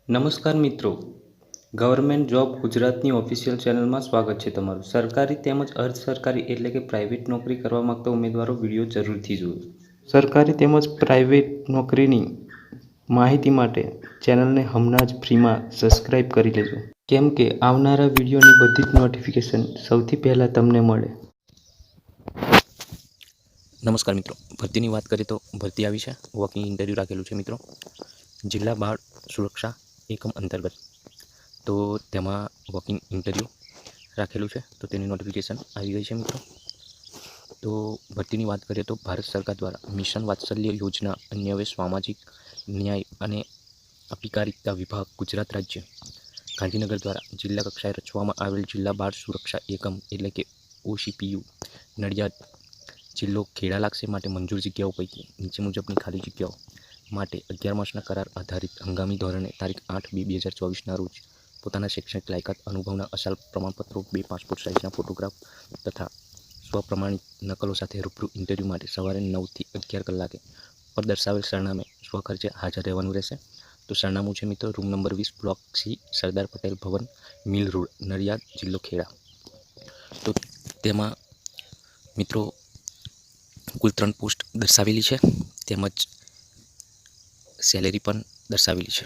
નમસ્કાર મિત્રો, government job ગુજરાતની ઓફિશિયલ ચેનલમાં સ્વાગત છે તમારું. સરકારી તેમજ અર્ધ સરકારી એટલે કે પ્રાઇવેટ નોકરી કરવા માંગતા ઉમેદવારો વિડીયો જરૂરથી જુઓ. સરકારી તેમજ પ્રાઇવેટ નોકરીની માહિતી માટે ચેનલને હમણાં જ ફ્રીમાં સબસ્ક્રાઇબ કરી લેજો, કેમ કે આવનારા વિડીયોની બધી જ નોટિફિકેશન સૌથી પહેલાં તમને મળે. નમસ્કાર મિત્રો, ભરતીની વાત કરીએ તો ભરતી આવી છે. વોકિંગ ઇન્ટરવ્યૂ રાખેલું છે મિત્રો, જિલ્લા બાળ સુરક્ષા એકમ અંતર્ગત. તો તેમાં વોકિંગ ઇન્ટરવ્યૂ રાખેલું છે, તો તેની નોટિફિકેશન આવી ગઈ છે મિત્રો. તો ભરતીની વાત કરીએ તો ભારત સરકાર દ્વારા મિશન વાત્સલ્ય યોજના અન્વયે સામાજિક ન્યાય અને અધિકારિતા વિભાગ ગુજરાત રાજ્ય ગાંધીનગર દ્વારા જિલ્લા કક્ષાએ રચવામાં આવેલ જિલ્લા બાળ સુરક્ષા એકમ એટલે કે OCPU નડિયાદ જિલ્લો ખેડા લાગશે માટે મંજૂર જગ્યાઓ પૈકી નીચે મુજબની ખાલી જગ્યાઓ માટે 11 માસના કરાર આધારિત હંગામી ધોરણે તારીખ 8/2/2024ના રોજ પોતાના શૈક્ષણિક લાયકાત અનુભવના અસલ પ્રમાણપત્રો, 2 પાસપોર્ટ સાઇઝના ફોટોગ્રાફ તથા સ્વપ્રમાણિત નકલો સાથે રૂબરૂ ઇન્ટરવ્યૂ માટે સવારે 9 થી 11 કલાકે પર દર્શાવેલ સરનામે સ્વખર્ચે હાજર રહેવાનું રહેશે. તો સરનામું છે મિત્રો, room number 20, block C, Sardar Patel Bhavan, mill road, Nadiad, જિલ્લો ખેડા. તો તેમાં મિત્રો કુલ 3 પોસ્ટ દર્શાવેલી છે, તેમજ સેલેરી પણ દર્શાવેલી છે.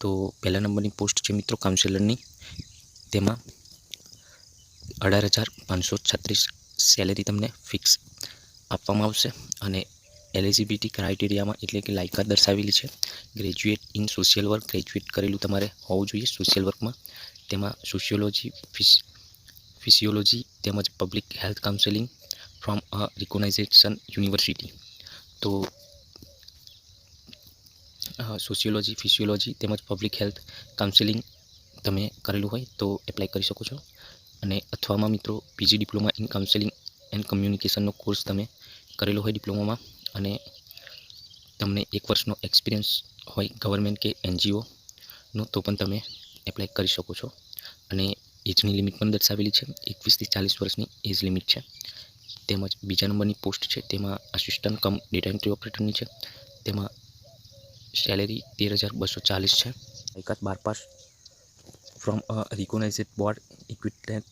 તો પહેલા નંબરની પોસ્ટ છે મિત્રો કાઉન્સિલરની, તેમાં 18,536 સેલેરી તમને ફિક્સ આપવામાં આવશે. અને એલિજિબિલિટી ક્રાઇટેરિયામાં એટલે કે લાયકાત દર્શાવેલી છે, graduate in social work, graduate કરેલું તમારે હોવું જોઈએ સોશિયલ વર્કમાં. તેમાં સોશિયોલોજી, ફિસિયોલોજી તેમજ public health counselling from a recognisation university. તો સોશિયોલોજી, ફિસિયોલોજી તેમજ પબ્લિક હેલ્થ કાઉન્સેલિંગ તમે કરેલું હોય તો એપ્લાય કરી શકો છો. અને અથવામાં મિત્રો PG diploma in counselling and કમ્યુનિકેશનનો કોર્સ તમે કરેલો હોય ડિપ્લોમામાં, અને તમને 1 વર્ષનો એક્સપિરિયન્સ હોય ગવર્મેન્ટ કે NGOનો, તો પણ તમે એપ્લાય કરી શકો છો. અને એજની લિમિટ પણ દર્શાવેલી છે, 21 થી 40 વર્ષની એજ લિમિટ છે. તેમજ બીજા નંબરની પોસ્ટ છે, તેમાં આસિસ્ટન્ટ કમ ડેટા એન્ટ્રી ઓપરેટરની છે. તેમાં સેલેરી 13,240 છે. લાયકાત 12 pass from a recognised board equipped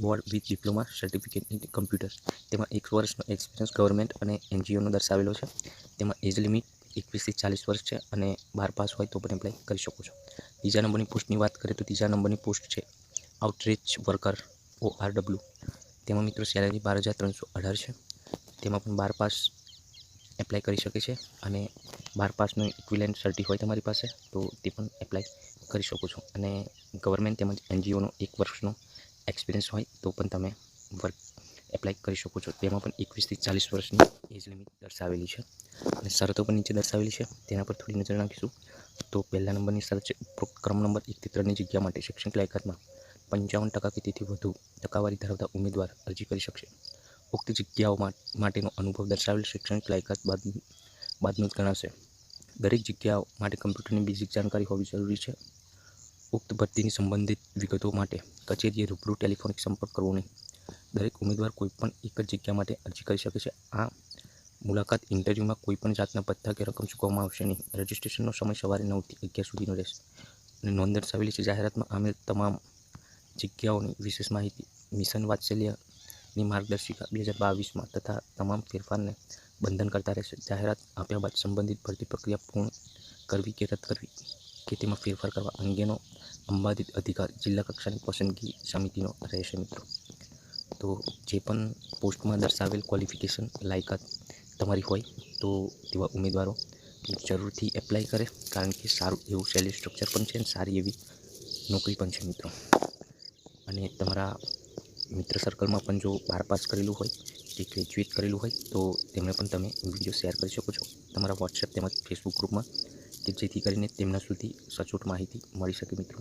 board with diploma certificate in computer. તેમાં 1 વર્ષનો એક્સપિરિયન્સ ગવર્મેન્ટ અને NGOનો દર્શાવેલો છે. તેમાં એજ લિમિટ 21 થી 40 વર્ષ છે, અને 12 પાસ હોય તો પણ એપ્લાય કરી શકો છો. ત્રીજા નંબરની પોસ્ટની વાત કરીએ તો ત્રીજા નંબરની પોસ્ટ છે આઉટરીચ વર્કર ORW. તેમાં મિત્રો સેલેરી 12,318 છે. તેમાં પણ 12 પાસ એપ્લાય કરી શકે છે, અને 12 પાસનું ઇક્વિવેલન્ટ સર્ટિ હોય તમારી પાસે તો તે પણ એપ્લાય કરી શકો છો. અને ગવર્મેન્ટ તેમજ NGOનો 1 વર્ષનો એક્સપિરિયન્સ હોય તો પણ તમે વર્ક એપ્લાય કરી શકો છો. તેમાં પણ 21 થી 40 વર્ષની એજ લિમિટ દર્શાવેલી છે, અને શરતો પણ નીચે દર્શાવેલી છે, તેના પર થોડી નજર નાખીશું. તો પહેલા નંબરની શરત છે, ઉપરોક્ત ક્રમ નંબર 1 થી 3ની જગ્યા માટે શૈક્ષણિક લાયકાતમાં 55% કે તેથી વધુ ટકાવારી ધરાવતા ઉમેદવાર અરજી કરી શકશે. ઉક્ત જગ્યાઓ માટેનો અનુભવ દર્શાવેલ શૈક્ષણિક લાયકાત બાદનું જ ગણાશે. દરેક જગ્યાઓ માટે કમ્પ્યુટરની બેઝિક જાણકારી હોવી જરૂરી છે. ઉક્ત ભરતીની સંબંધિત વિગતો માટે કચેરીએ રૂબરૂ ટેલિફોનિક સંપર્ક કરવો નહીં. દરેક ઉમેદવાર કોઈપણ એક જ જગ્યા માટે અરજી કરી શકે છે. આ મુલાકાત ઇન્ટરવ્યૂમાં કોઈપણ જાતના ભથ્થા કે રકમ ચૂકવવામાં આવશે નહીં. રજિસ્ટ્રેશનનો સમય સવારે 9 થી 11 સુધીનો રહેશે. અને નોંધ દર્શાવેલી છે, જાહેરાતમાં આમેલ તમામ જગ્યાઓની વિશેષ માહિતી મિશન વાત્સલ્યની માર્ગદર્શિકા 2022માં તથા તમામ ફેરફારને બંધન કરતા રહેશે. જાહેરાત આપ્યા બાદ સંબંધિત ભરતી પ્રક્રિયા પૂર્ણ કરવી કે રદ કરવી કે તેમાં ફેરફાર કરવા અંગેનો અંબાધિત અધિકાર જિલ્લા કક્ષાની પસંદગી સમિતિનો રહેશે મિત્રો. તો જે પણ પોસ્ટમાં દર્શાવેલ ક્વોલિફિકેશન લાયકાત તમારી હોય તો તેવા ઉમેદવારો જરૂરથી એપ્લાય કરે, કારણ કે સારું એવું સેલેરી સ્ટ્રક્ચર પણ છે, અને સારી એવી નોકરી પણ છે મિત્રો. અને તમારા મિત્ર સર્કલમાં પણ જો 12 પાસ કરેલું હોય કે ગ્રેજ્યુએટ કરેલું હોય તો તેમને પણ તમે વિડીયો શેર કરી શકો છો તમારા વોટ્સએપ તેમજ ફેસબુક ગ્રુપમાં, કે જેથી કરીને તેમના સુધી સચોટ માહિતી મળી શકે મિત્રો.